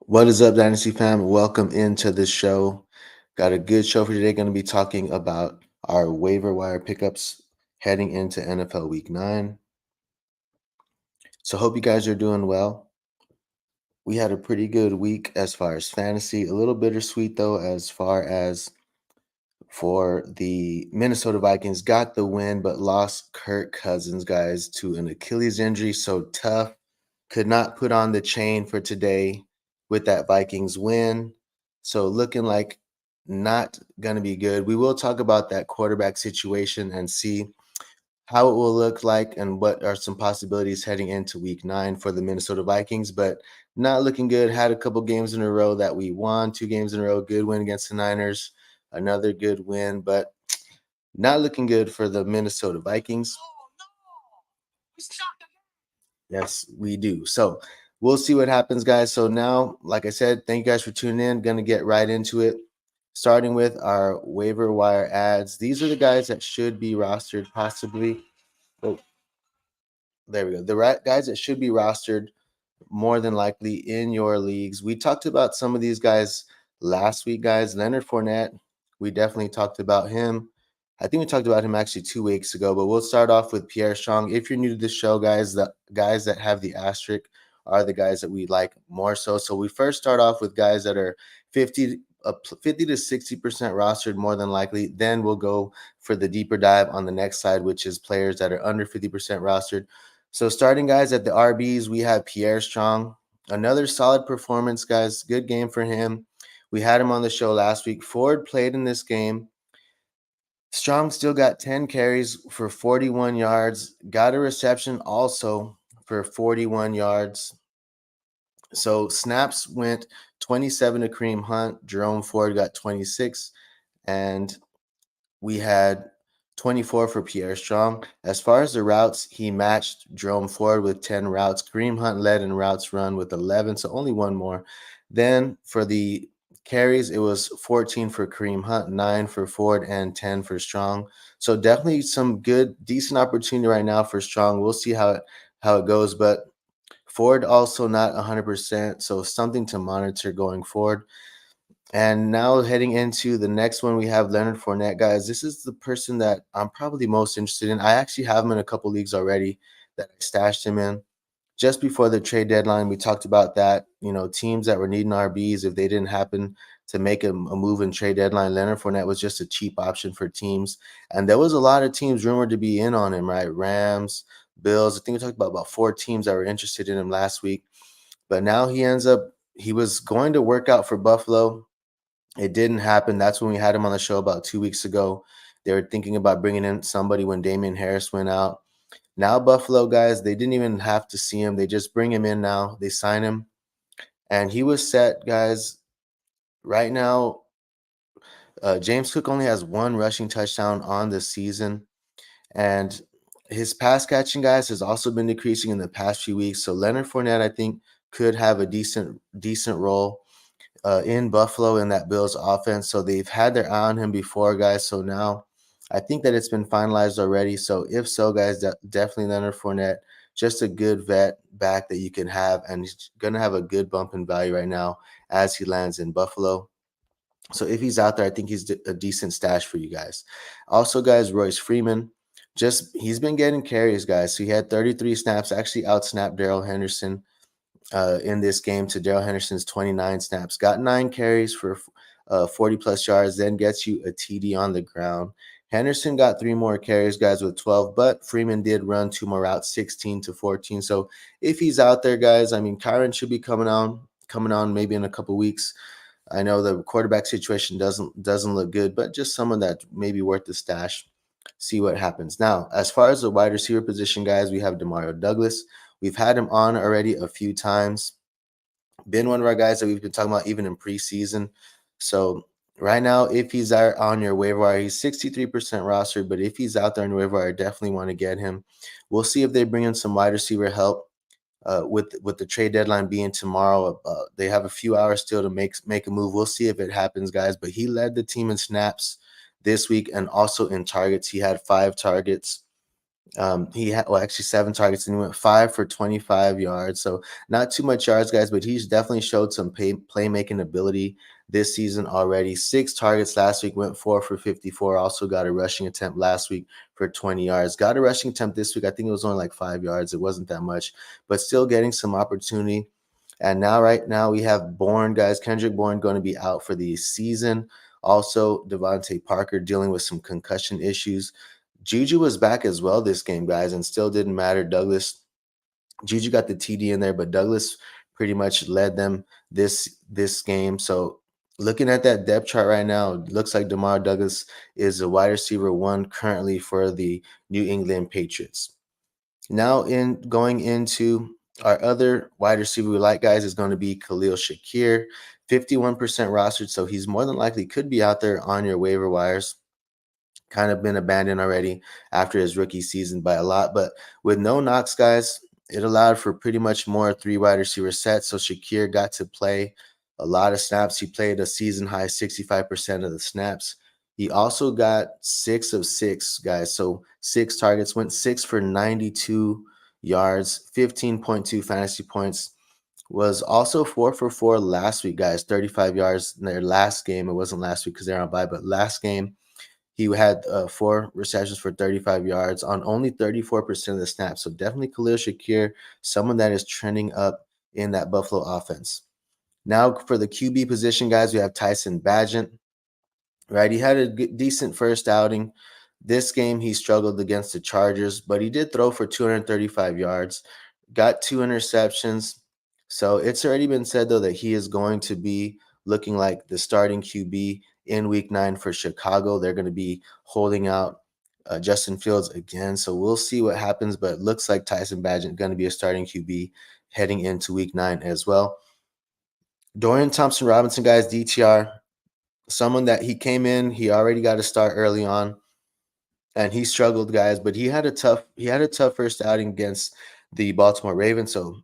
What is up, Dynasty fam? Welcome into the show. Got a good show for today. Going to be talking about our waiver wire pickups heading into NFL Week 9. So, hope you guys are doing well. We had a pretty good week as far as fantasy. A little bittersweet, though, as far as for the Minnesota Vikings. Got the win, but lost Kirk Cousins, guys, to an Achilles injury. So tough. Could not put on the chain for today with that Vikings win. So looking like not going to be good. We will talk about that quarterback situation and see how it will look like and what are some possibilities heading into week 9 for the Minnesota Vikings, but not looking good. Had a couple games in a row that we won, 2 games in a row, good win against the Niners, another good win, but not looking good for the Minnesota Vikings. Yes, we do. So we'll see what happens, guys. So now, like I said, thank you guys for tuning in. Going to get right into it, starting with our waiver wire ads. These are the guys that should be rostered, possibly. Oh, there we go. The guys that should be rostered more than likely in your leagues. We talked about some of these guys last week, guys. Leonard Fournette, we definitely talked about him. I think we talked about him actually 2 weeks ago, but we'll start off with Pierre Strong. If you're new to the show, guys, the guys that have the asterisk are the guys that we like more so. So we first start off with guys that are 50 to 60% rostered more than likely. Then we'll go for the deeper dive on the next side, which is players that are under 50% rostered. So starting guys at the RBs, we have Pierre Strong. Another solid performance, guys. Good game for him. We had him on the show last week. Ford played in this game. Strong still got 10 carries for 41 yards. Got a reception also for 41 yards. So snaps went 27 to Kareem Hunt. Jerome Ford got 26. And we had 24 for Pierre Strong. As far as the routes, he matched Jerome Ford with 10 routes. Kareem Hunt led in routes run with 11, so only one more. Then for the carries, it was 14 for Kareem Hunt, 9 for Ford, and 10 for Strong. So definitely some good, decent opportunity right now for Strong. We'll see how it goes, but Ford also not 100%, so something to monitor going forward. And now heading into the next one, we have Leonard Fournette, guys. This is the person that I'm probably most interested in. I actually have him in a couple leagues already that I stashed him in. Just before the trade deadline, we talked about that. Teams that were needing RBs, if they didn't happen to make a move in trade deadline, Leonard Fournette was just a cheap option for teams. And there was a lot of teams rumored to be in on him, right? Rams, Bills. I think we talked about 4 teams that were interested in him last week. But now he was going to work out for Buffalo. It didn't happen. That's when we had him on the show about 2 weeks ago. They were thinking about bringing in somebody when Damian Harris went out. Now Buffalo, guys, they didn't even have to see him. They just bring him in now. They sign him. And he was set, guys. Right now, James Cook only has 1 rushing touchdown on the season. And his pass catching, guys, has also been decreasing in the past few weeks. So Leonard Fournette, I think, could have a decent role in Buffalo in that Bills offense. So they've had their eye on him before, guys. So now I think that it's been finalized already. So if so, guys, definitely Leonard Fournette, just a good vet back that you can have. And he's going to have a good bump in value right now as he lands in Buffalo. So if he's out there, I think he's a decent stash for you guys. Also, guys, Royce Freeman, he's been getting carries, guys. So he had 33 snaps, actually outsnapped Darrell Henderson in this game to Darrell Henderson's 29 snaps. Got 9 carries for 40 plus yards, then gets you a TD on the ground. Henderson got 3 more carries, guys, with 12, but Freeman did run 2 more routes, 16 to 14. So if he's out there, guys, I mean, Kyron should be coming on maybe in a couple weeks. I know the quarterback situation doesn't look good, but just someone that may be worth the stash. See what happens. Now, as far as the wide receiver position, guys, we have Demario Douglas. We've had him on already a few times. Been one of our guys that we've been talking about even in preseason. So right now, if he's out on your waiver wire, he's 63% rostered. But if he's out there on your waiver wire, definitely want to get him. We'll see if they bring in some wide receiver help. With the trade deadline being tomorrow, they have a few hours still to make a move. We'll see if it happens, guys. But he led the team in snaps this week and also in targets. He had 5 targets. He had actually 7 targets and he went 5 for 25 yards. So not too much yards, guys, but he's definitely showed some playmaking ability this season already. 6 targets last week, went 4 for 54. Also got a rushing attempt last week for 20 yards. Got a rushing attempt this week. I think it was only like 5 yards. It wasn't that much, but still getting some opportunity. And right now we have Bourne, guys. Kendrick Bourne going to be out for the season. Also, Devontae Parker dealing with some concussion issues. Juju was back as well this game, guys, and still didn't matter. Juju got the TD in there, but Douglas pretty much led them this game. So looking at that depth chart right now, it looks like DeMar Douglas is the wide receiver 1 currently for the New England Patriots. Now going into our other wide receiver we like, guys, is going to be Khalil Shakir, 51% rostered, so he's more than likely could be out there on your waiver wires. Kind of been abandoned already after his rookie season by a lot. But with no knocks, guys, it allowed for pretty much more 3 wide receiver sets. So Shakir got to play a lot of snaps. He played a season high 65% of the snaps. He also got 6 of 6, guys. So 6 targets, went 6 for 92 yards, 15.2 fantasy points. Was also 4 for 4 last week, guys. 35 yards in their last game. It wasn't last week because they're on bye, but last game he had 4 receptions for 35 yards on only 34% of the snaps. So definitely Khalil Shakir, someone that is trending up in that Buffalo offense. Now for the QB position, guys, we have Tyson Bagent. Right, he had a decent first outing. This game he struggled against the Chargers, but he did throw for 235 yards, got 2 interceptions. So it's already been said though that he is going to be looking like the starting QB in Week 9 for Chicago. They're going to be holding out Justin Fields again, so we'll see what happens. But it looks like Tyson Bagent going to be a starting QB heading into Week 9 as well. Dorian Thompson-Robinson, guys, DTR. Someone that he came in, he already got a start early on, and he struggled, guys. But he had a tough first outing against the Baltimore Ravens. So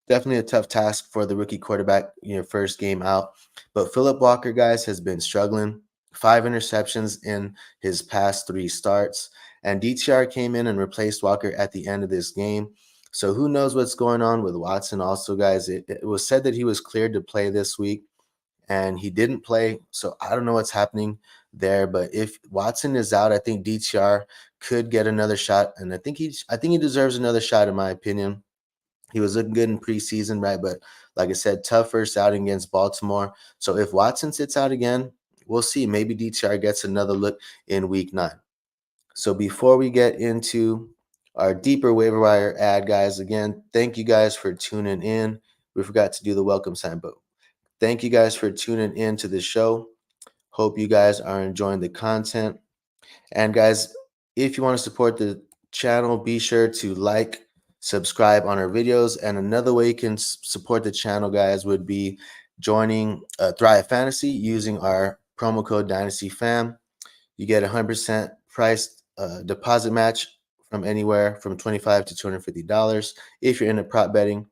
definitely a tough task for the rookie quarterback, first game out. But Phillip Walker, guys, has been struggling. 5 interceptions in his past 3 starts, and DTR came in and replaced Walker at the end of this game. So who knows what's going on with Watson? Also, guys, it was said that he was cleared to play this week, and he didn't play. So I don't know what's happening there. But if Watson is out, I think DTR could get another shot, and I think he deserves another shot in my opinion. He was looking good in preseason, right? But like I said, tough first outing against Baltimore. So if Watson sits out again, we'll see. Maybe DTR gets another look in Week 9. So before we get into our deeper waiver wire ad, guys, again, thank you guys for tuning in. We forgot to do the welcome sign, but thank you guys for tuning in to the show. Hope you guys are enjoying the content. And guys, if you want to support the channel, be sure to like, subscribe on our videos. And another way you can support the channel, guys, would be joining Thrive Fantasy using our promo code DynastyFam. You get 100% price deposit match from anywhere from $25 to $250 if you're into prop betting.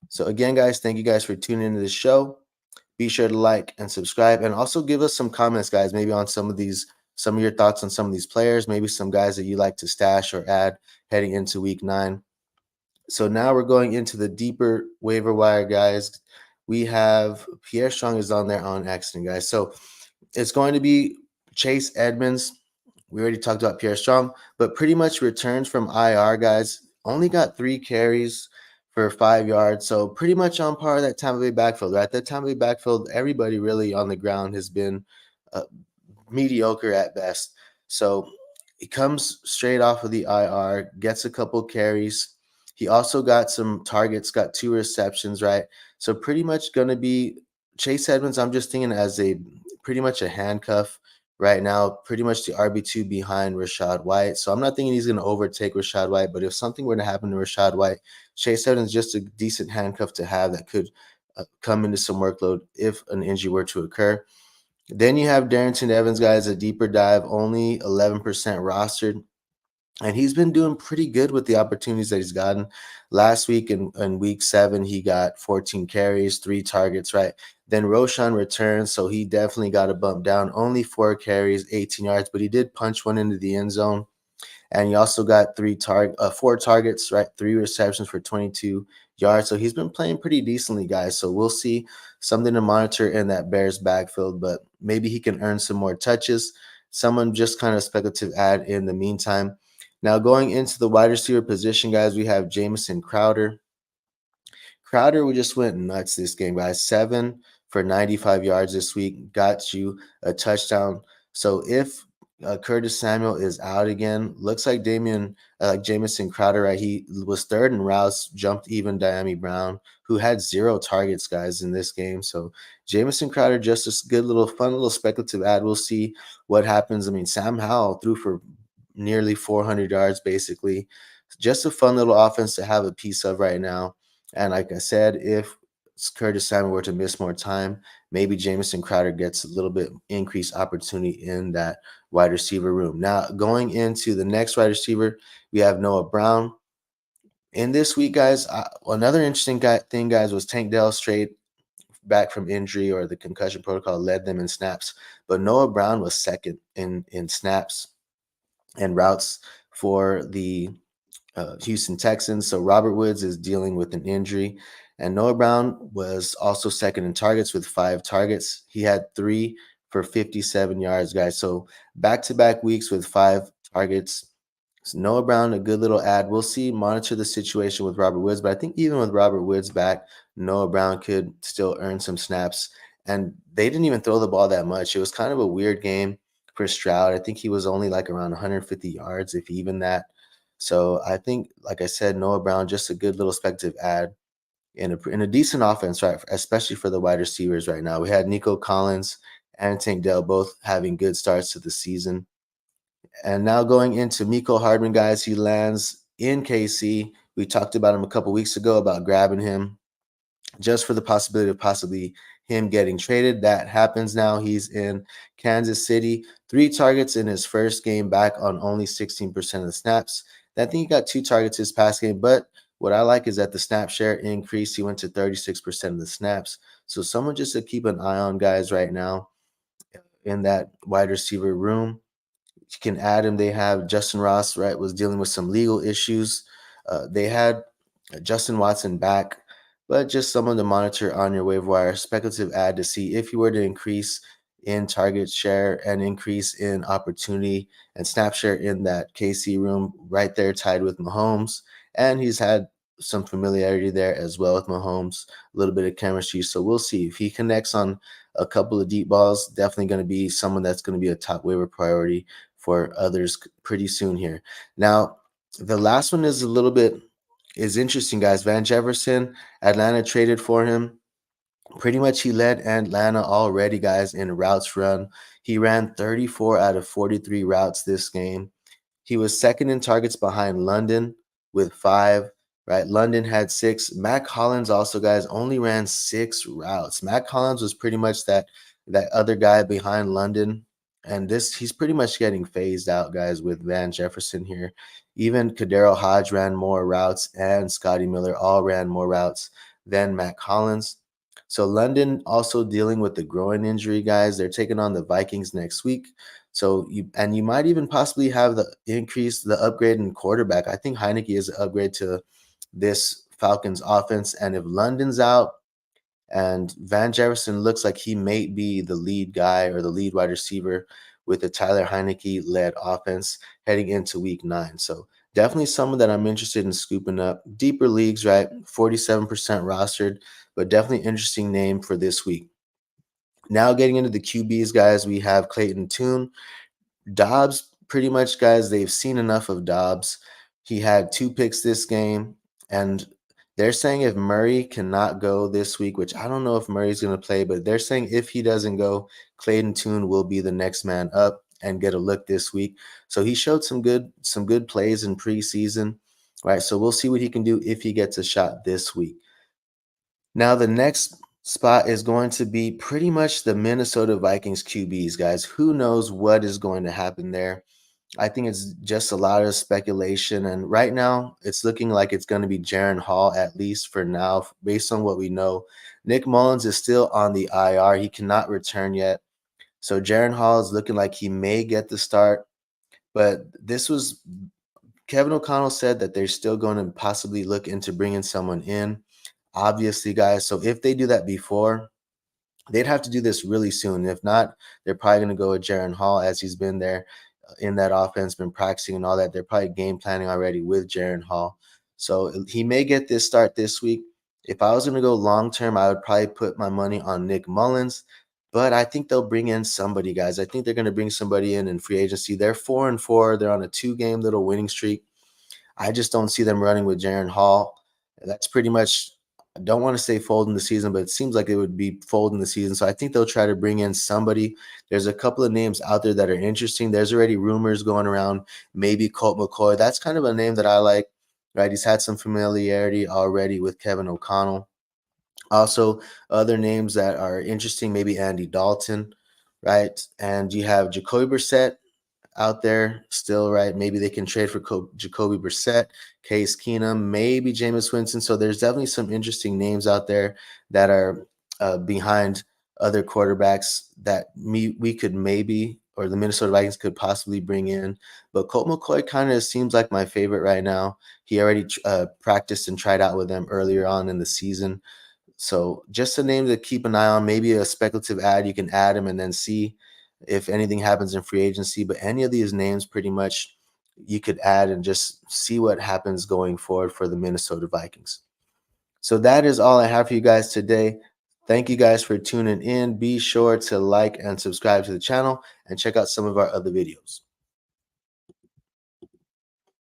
So again, guys, thank you guys for tuning into the show. Be sure to like and subscribe, and also give us some comments, guys, maybe on some of your thoughts on some of these players, maybe some guys that you like to stash or add heading into Week 9. So now we're going into the deeper waiver wire, guys. We have Pierre Strong is on there on accident, guys. So it's going to be Chase Edmonds. We already talked about Pierre Strong, but pretty much returns from IR, guys. Only got 3 carries for 5 yards. So pretty much on par of that Tampa Bay backfield, right? That Tampa Bay backfield, everybody really on the ground has been mediocre at best. So he comes straight off of the IR, gets a couple carries. He also got some targets, got 2 receptions, right? So pretty much going to be Chase Edmonds, I'm just thinking as pretty much a handcuff right now, pretty much the RB2 behind Rachaad White. So I'm not thinking he's going to overtake Rachaad White, but if something were to happen to Rachaad White, Chase Edmonds is just a decent handcuff to have that could come into some workload if an injury were to occur. Then you have Darrington Evans, guys, a deeper dive, only 11% rostered. And he's been doing pretty good with the opportunities that he's gotten. Last week in Week 7, he got 14 carries, 3 targets, right? Then Roshan returns, so he definitely got a bump down. Only 4 carries, 18 yards, but he did punch one into the end zone. And he also got four targets, right? 3 receptions for 22 yards. So he's been playing pretty decently, guys. So we'll see something to monitor in that Bears backfield, but maybe he can earn some more touches. Someone just kind of speculative add in the meantime. Now going into the wide receiver position, guys, we have Jamison Crowder. Crowder, we just went nuts this game, guys. 7 for 95 yards this week, got you a touchdown. So if Curtis Samuel is out again, looks like Jamison Crowder, right? He was third in routes, jumped even Dyami Brown, who had 0 targets, guys, in this game. So Jamison Crowder, just a good little fun little speculative ad. We'll see what happens. I mean, Sam Howell threw for nearly 400 yards, basically. Just a fun little offense to have a piece of right now. And like I said, if Curtis Samuel were to miss more time, maybe Jamison Crowder gets a little bit increased opportunity in that wide receiver room. Now, going into the next wide receiver, we have Noah Brown. In this week, guys, another interesting thing, guys, was Tank Dell straight back from injury or the concussion protocol led them in snaps. But Noah Brown was second in snaps and routes for the Houston Texans. So Robert Woods is dealing with an injury. And Noah Brown was also second in targets with 5 targets. He had 3 for 57 yards, guys. So back-to-back weeks with 5 targets. So Noah Brown, a good little ad. We'll see, monitor the situation with Robert Woods. But I think even with Robert Woods back, Noah Brown could still earn some snaps. And they didn't even throw the ball that much. It was kind of a weird game for Stroud. I think he was only like around 150 yards, if even that. So I think, like I said, Noah Brown, just a good little speculative ad in a decent offense, right? Especially for the wide receivers right now. We had Nico Collins and Tank Dell both having good starts to the season. And now going into Miko Hardman, guys, he lands in KC. We talked about him a couple weeks ago about grabbing him just for the possibility of possibly him getting traded. That happens now. He's in Kansas City. 3 targets in his first game back on only 16% of the snaps. I think he got 2 targets his past game, but what I like is that the snap share increased. He went to 36% of the snaps. So someone just to keep an eye on, guys, right now in that wide receiver room. You can add him. They have Justin Ross, right, was dealing with some legal issues. They had Justin Watson back, but just someone to monitor on your waiver wire. Speculative ad to see if you were to increase in target share and increase in opportunity and snap share in that KC room right there tied with Mahomes. And he's had some familiarity there as well with Mahomes, a little bit of chemistry. So we'll see if he connects on a couple of deep balls. Definitely going to be someone that's going to be a top waiver priority for others pretty soon here. Now, the last one is a little bit is interesting, guys. Van Jefferson, Atlanta traded for him. Pretty much he led Atlanta already, guys, in routes run. He ran 34 out of 43 routes this game. He was second in targets behind London with 5, right? London had 6. Matt Collins also, guys, only ran 6 routes. Matt Collins was pretty much that other guy behind London. And he's pretty much getting phased out, guys, with Van Jefferson here. Even Kadero Hodge ran more routes and Scotty Miller all ran more routes than Matt Collins. So London also dealing with the groin injury, guys. They're taking on the Vikings next week. So you might even possibly have the upgrade in quarterback. I think Heineke is an upgrade to this Falcons offense. And if London's out and Van Jefferson looks like he may be the lead guy or the lead wide receiver with the Tyler Heineke led offense heading into week 9. So definitely someone that I'm interested in scooping up. Deeper leagues, right? 47% rostered, but definitely interesting name for this week. Now getting into the QBs, guys, we have Clayton Tune. Dobbs, pretty much, guys, they've seen enough of Dobbs. He had 2 picks this game, and they're saying if Murray cannot go this week, which I don't know if Murray's going to play, but they're saying if he doesn't go, Clayton Tune will be the next man up and get a look this week. So he showed some good plays in preseason, right? So we'll see what he can do if he gets a shot this week. Now the next spot is going to be pretty much the Minnesota Vikings QBs, guys. Who knows what is going to happen there? I think it's just a lot of speculation. And right now, it's looking like it's going to be Jaren Hall, at least for now, based on what we know. Nick Mullins is still on the IR. He cannot return yet. So Jaren Hall is looking like he may get the start. But this was Kevin O'Connell said that they're still going to possibly look into bringing someone in. Obviously, guys, so if they do that before, they'd have to do this really soon. If not, they're probably going to go with Jaren Hall, as he's been there in that offense, been practicing and all that. They're probably game planning already with Jaren Hall. So he may get this start this week. If I was going to go long term, I would probably put my money on Nick Mullins. But I think they'll bring in somebody, guys. I think they're going to bring somebody in free agency. They're 4-4. They're on a 2-game little winning streak. I just don't see them running with Jaren Hall. That's pretty much, I don't want to say folding the season, but it seems like it would be folding the season. So I think they'll try to bring in somebody. There's a couple of names out there that are interesting. There's already rumors going around, maybe Colt McCoy. That's kind of a name that I like, right? He's had some familiarity already with Kevin O'Connell. Also, other names that are interesting, maybe Andy Dalton, right? And you have Jacoby Brissett out there still, right? Maybe they can trade for Jacoby Brissett, Case Keenum, maybe Jameis Winston. So there's definitely some interesting names out there that are behind other quarterbacks that we could maybe, or the Minnesota Vikings could possibly bring in. But Colt McCoy kind of seems like my favorite right now. He already practiced and tried out with them earlier on in the season. So just a name to keep an eye on, maybe a speculative ad. You can add him and then see if anything happens in free agency. But any of these names pretty much you could add and just see what happens going forward for the Minnesota Vikings. So that is all I have for you guys today. Thank you guys for tuning in. Be sure to like and subscribe to the channel and check out some of our other videos.